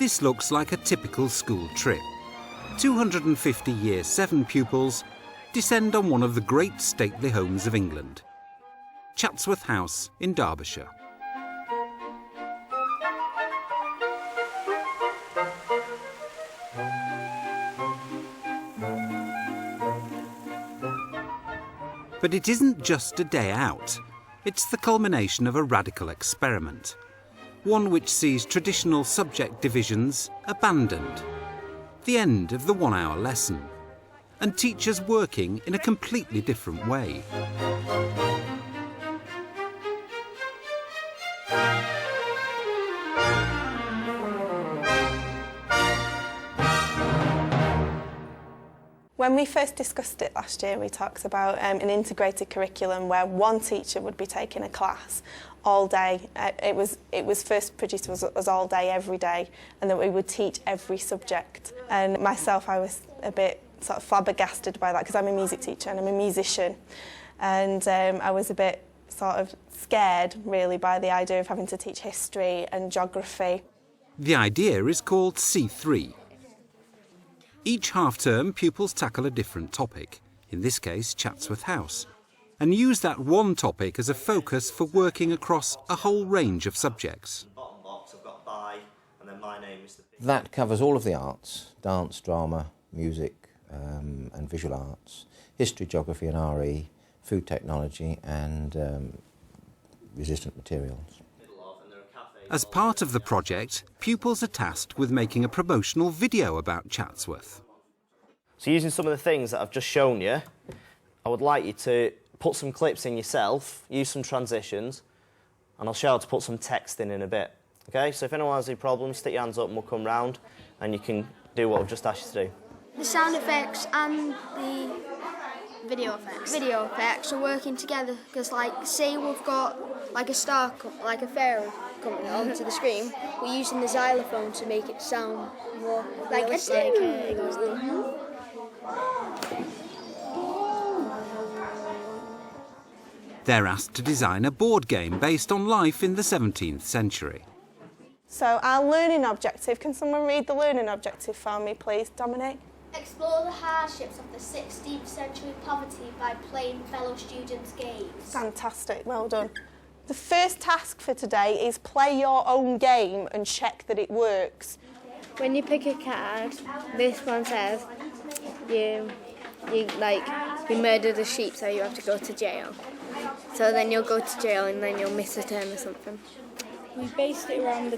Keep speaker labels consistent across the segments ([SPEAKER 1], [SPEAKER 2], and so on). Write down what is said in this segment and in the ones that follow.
[SPEAKER 1] This looks like a typical school trip. 250 Year 7 pupils descend on one of the great stately homes of England, Chatsworth House in Derbyshire. But it isn't just a day out. It's the culmination of a radical experiment, one which sees traditional subject divisions abandoned, the end of the 1-hour lesson, and teachers working in a completely different way.
[SPEAKER 2] When we first discussed it last year, we talked about an integrated curriculum where one teacher would be taking a class all day. It was first produced as all day, every day, and that we would teach every subject. And myself, I was a bit sort of flabbergasted by that because I'm a music teacher and I'm a musician. And I was a bit sort of scared, really, by the idea of having to teach history and geography.
[SPEAKER 1] The idea is called C3. Each half-term, pupils tackle a different topic, in this case Chatsworth House, and use that one topic as a focus for working across a whole range of subjects.
[SPEAKER 3] That covers all of the arts: dance, drama, music and visual arts, history, geography and RE, food technology and resistant materials.
[SPEAKER 1] As part of the project, pupils are tasked with making a promotional video about Chatsworth.
[SPEAKER 4] So using some of the things that I've just shown you, I would like you to put some clips in yourself, use some transitions, and I'll show you how to put some text in a bit. Okay, so if anyone has any problems, stick your hands up and we'll come round and you can do what I've just asked you to do.
[SPEAKER 5] The sound effects and the video effects are working together because, like, say we've got like a star, like a fairy coming onto the screen, we're using the xylophone to make it sound more like realistic.
[SPEAKER 1] They're asked to design a board game based on life in the 17th century.
[SPEAKER 2] So our learning objective, can someone read the learning objective for me, please, Dominic?
[SPEAKER 5] Explore the hardships of the 16th century poverty by playing fellow students' games.
[SPEAKER 2] Fantastic, well done. The first task for today is play your own game and check that it works.
[SPEAKER 6] When you pick a card, this one says you murdered a sheep, so you have to go to jail. So then you'll go to jail and then you'll miss a term or something.
[SPEAKER 7] We based it around the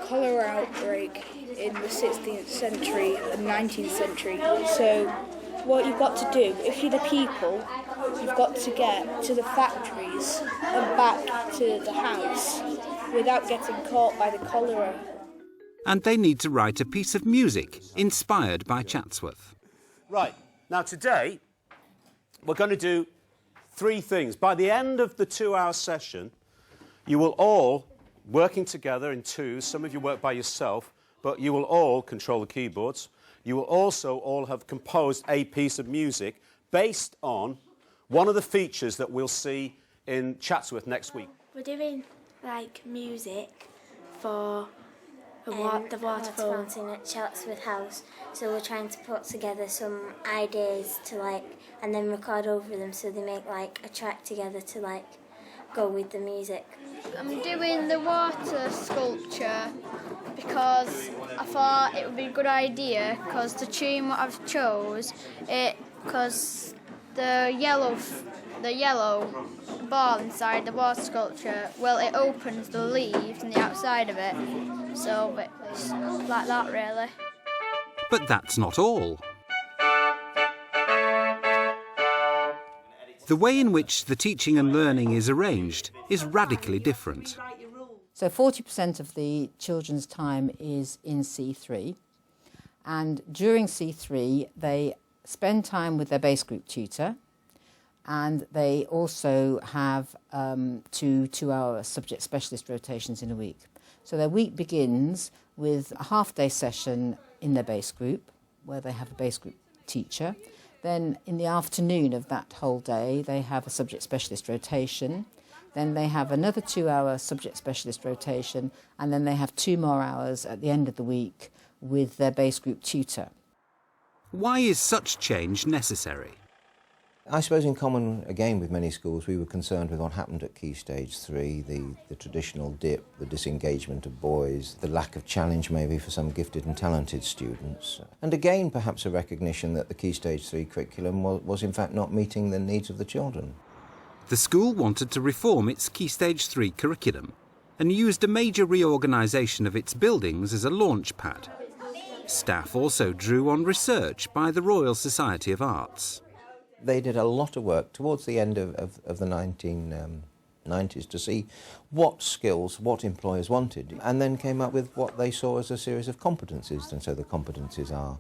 [SPEAKER 7] cholera outbreak in the 16th century and 19th century. So what you've got to do, if you're the people, you've got to get to the factories and back to the house without getting caught by the cholera.
[SPEAKER 1] And they need to write a piece of music inspired by Chatsworth.
[SPEAKER 8] Right, now today we're going to do 3 things. By the end of the 2-hour session, you will all, working together in twos, some of you work by yourself, but you will all control the keyboards. You will also all have composed a piece of music based on one of the features that we'll see in Chatsworth next week.
[SPEAKER 6] We're doing, like, music for the water fountain at Chatsworth House, so we're trying to put together some ideas to, like, and then record over them so they make, like, a track together to, like, go with the music.
[SPEAKER 5] I'm doing the water sculpture because I thought it would be a good idea because the tune what I've chose, because the yellow ball inside the water sculpture, well, it opens the leaves on the outside of it, so it's like that really.
[SPEAKER 1] But that's not all. The way in which the teaching and learning is arranged is radically different.
[SPEAKER 9] So 40% of the children's time is in C3, and during C3 they spend time with their base group tutor, and they also have 2 2-hour subject specialist rotations in a week. So their week begins with a half-day session in their base group, where they have a base group teacher. Then in the afternoon of that whole day, they have a subject specialist rotation. Then they have another 2-hour subject specialist rotation, and then they have 2 more hours at the end of the week with their base group tutor.
[SPEAKER 1] Why is such change necessary?
[SPEAKER 3] I suppose in common, again, with many schools, we were concerned with what happened at Key Stage 3, the traditional dip, the disengagement of boys, the lack of challenge maybe for some gifted and talented students. And again, perhaps a recognition that the Key Stage 3 curriculum was in fact not meeting the needs of the children.
[SPEAKER 1] The school wanted to reform its Key Stage 3 curriculum and used a major reorganisation of its buildings as a launch pad. Staff also drew on research by the Royal Society of Arts.
[SPEAKER 3] They did a lot of work towards the end of the 1990s to see what skills, what employers wanted, and then came up with what they saw as a series of competencies. And so the competencies are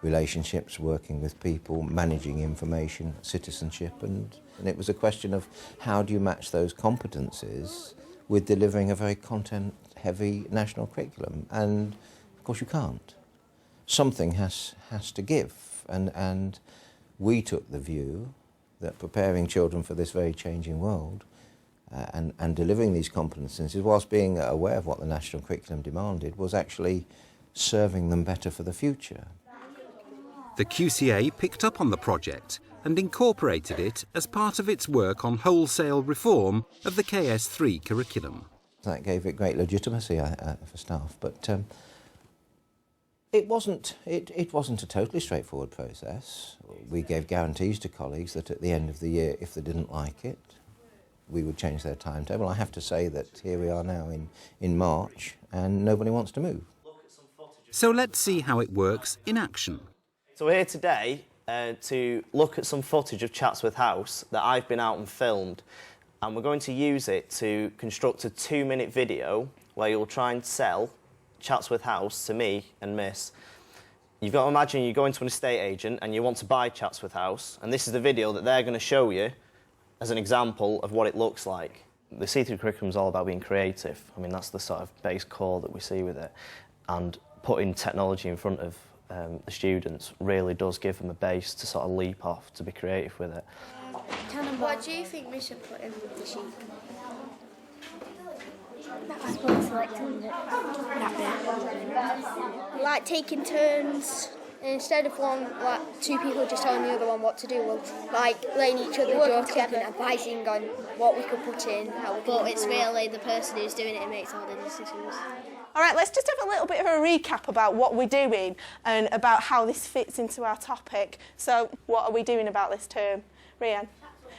[SPEAKER 3] relationships, working with people, managing information, citizenship, and it was a question of how do you match those competencies with delivering a very content-heavy national curriculum, and of course you can't. Something has to give, and we took the view that preparing children for this very changing world and delivering these competencies, whilst being aware of what the national curriculum demanded, was actually serving them better for the future.
[SPEAKER 1] The QCA picked up on the project and incorporated it as part of its work on wholesale reform of the KS3 curriculum.
[SPEAKER 3] That gave it great legitimacy for staff, but it wasn't a totally straightforward process. We gave guarantees to colleagues that at the end of the year, if they didn't like it, we would change their timetable. I have to say that here we are now in March and nobody wants to move.
[SPEAKER 1] So let's see how it works in action.
[SPEAKER 4] So we're here today to look at some footage of Chatsworth House that I've been out and filmed, and we're going to use it to construct a 2-minute video where you'll try and sell Chatsworth House to me and Miss. You've got to imagine you're going to an estate agent and you want to buy Chatsworth House, and this is the video that they're going to show you as an example of what it looks like. The C3 curriculum is all about being creative. I mean, that's the sort of base core that we see with it, and putting technology in front of the students really does give them a base to sort of leap off, to be creative with it.
[SPEAKER 5] What do you think we should put in the sheet?
[SPEAKER 6] That's what selecting it.
[SPEAKER 5] Like taking turns. Instead of two people just telling the other one what to do, we'll like letting each other go together, advising on what we could put in, how we could. But it's really the person who's doing it who makes all the decisions.
[SPEAKER 2] All right, let's just have a little bit of a recap about what we're doing and about how this fits into our topic. So, what are we doing about this term? Rhian?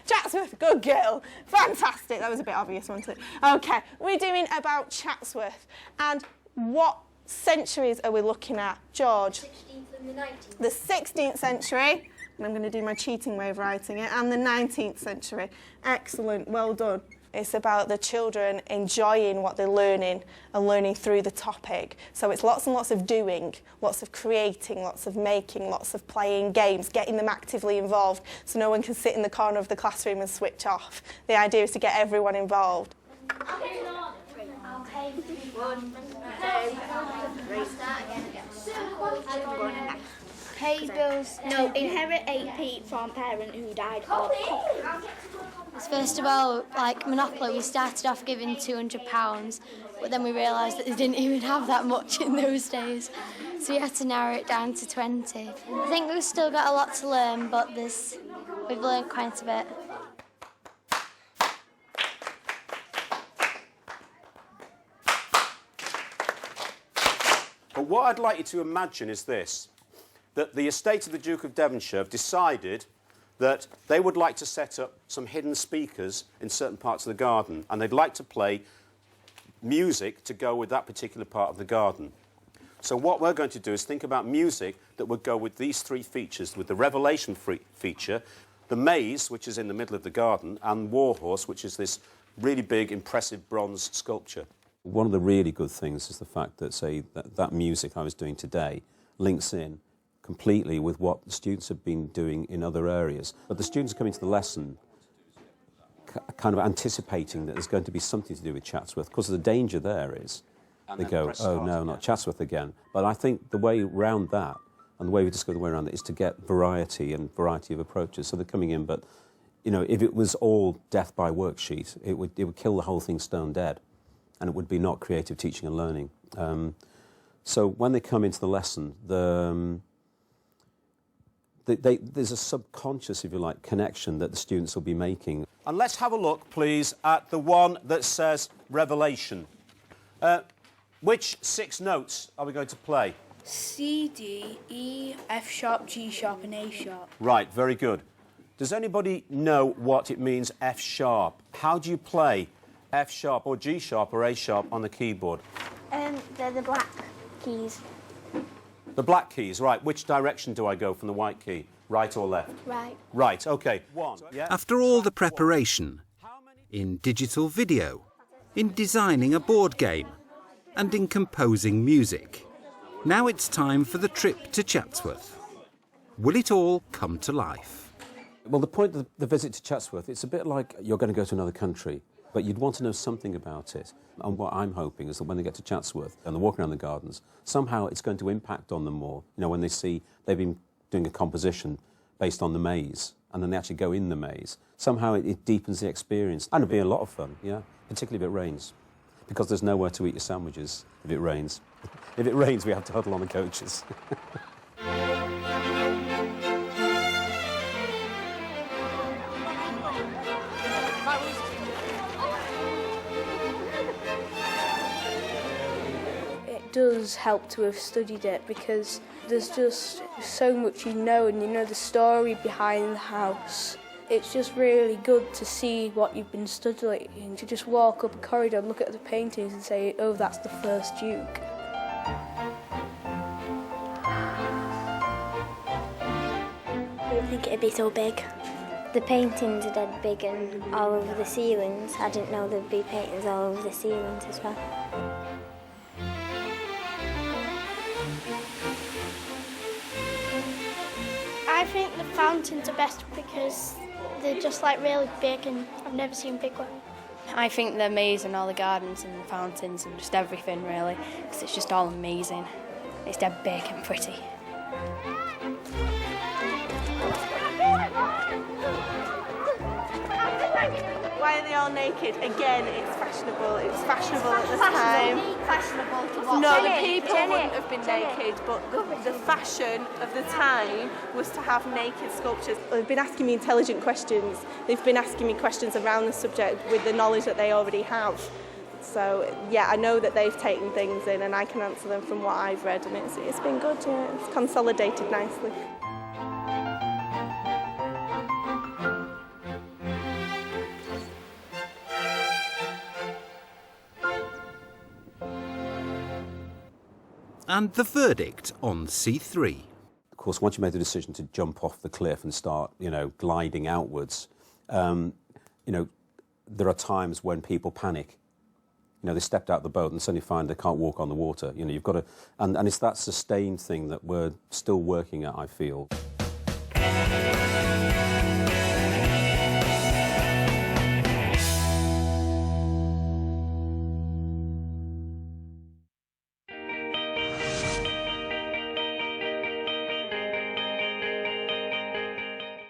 [SPEAKER 2] Chatsworth, good girl. Fantastic. That was a bit obvious, wasn't it? OK, we're doing about Chatsworth. And what centuries are we looking at? George?
[SPEAKER 5] 16th and the 19th.
[SPEAKER 2] The 16th century. And I'm going to do my cheating way of writing it. And the 19th century. Excellent. Well done. It's about the children enjoying what they're learning and learning through the topic. So it's lots and lots of doing, lots of creating, lots of making, lots of playing games, getting them actively involved so no one can sit in the corner of the classroom and switch off. The idea is to get everyone involved.
[SPEAKER 10] Pay bills. No, inherit 8p from parent who died or
[SPEAKER 5] First of all, like Monopoly, we started off giving £200, but then we realised that they didn't even have that much in those days. So we had to narrow it down to 20. I think we've still got a lot to learn, but we've learned quite a bit.
[SPEAKER 8] But what I'd like you to imagine is this, that the estate of the Duke of Devonshire have decided that they would like to set up some hidden speakers in certain parts of the garden, and they'd like to play music to go with that particular part of the garden. So what we're going to do is think about music that would go with these 3 features, with the Revelation feature, the maze, which is in the middle of the garden, and Warhorse, which is this really big, impressive bronze sculpture. One of the really good things is the fact that, say, that music I was doing today links in completely with what the students have been doing in other areas. But the students are coming to the lesson kind of anticipating that there's going to be something to do with Chatsworth, because the danger there is they go, oh no, not Chatsworth again. But I think the way around that, and the way we discover the way around that, is to get variety and variety of approaches. So they're coming in, but
[SPEAKER 11] you know, if it was all death by worksheet, it would kill the whole thing stone dead, and it would be not creative teaching and learning. So when they come into the lesson, there's a subconscious, if you like, connection that the students will be making.
[SPEAKER 8] And let's have a look, please, at the one that says Revelation. Which 6 notes are we going to play?
[SPEAKER 7] C, D, E, F sharp, G sharp and A sharp.
[SPEAKER 8] Right, very good. Does anybody know what it means, F sharp? How do you play F sharp or G sharp or A sharp on the keyboard?
[SPEAKER 6] They're the black keys.
[SPEAKER 8] The black keys, right. Which direction do I go from the white key? Right or left?
[SPEAKER 6] Right.
[SPEAKER 8] Right, OK. 1. Yeah.
[SPEAKER 1] After all the preparation, in digital video, in designing a board game, and in composing music, now it's time for the trip to Chatsworth. Will it all come to life?
[SPEAKER 11] Well, the point of the visit to Chatsworth, it's a bit like you're going to go to another country, but you'd want to know something about it. And what I'm hoping is that when they get to Chatsworth and they're walking around the gardens, somehow it's going to impact on them more. You know, when they see they've been doing a composition based on the maze, and then they actually go in the maze, somehow it deepens the experience. And it'll be a lot of fun, yeah, particularly if it rains, because there's nowhere to eat your sandwiches if it rains. If it rains, we have to huddle on the coaches.
[SPEAKER 7] It does help to have studied it because there's just so much you know, and you know the story behind the house. It's just really good to see what you've been studying, to just walk up a corridor and look at the paintings and say, oh, that's the first Duke.
[SPEAKER 6] I didn't think it'd be so big. The paintings are dead big and all over the ceilings. I didn't know there'd be paintings all over the ceilings as well.
[SPEAKER 10] I think the fountains are best because they're just like really big and I've never seen big ones.
[SPEAKER 12] I think the maze and all the gardens and the fountains and just everything really, because it's just all amazing. It's dead big and pretty.
[SPEAKER 2] Why are they all naked? Again, it's fashionable. It was fashionable at the time.
[SPEAKER 10] Fashionable to watch.
[SPEAKER 2] No, the people wouldn't have been naked, but the fashion of the time was to have naked sculptures. They've been asking me intelligent questions. They've been asking me questions around the subject with the knowledge that they already have. So, yeah, I know that they've taken things in and I can answer them from what I've read, and it's been good, yeah. It's consolidated nicely.
[SPEAKER 1] And the verdict on C3.
[SPEAKER 11] Of course, once you made the decision to jump off the cliff and start, you know, gliding outwards, you know, there are times when people panic. You know, they stepped out the boat and suddenly find they can't walk on the water. You know, you've got to... And it's that sustained thing that we're still working at, I feel.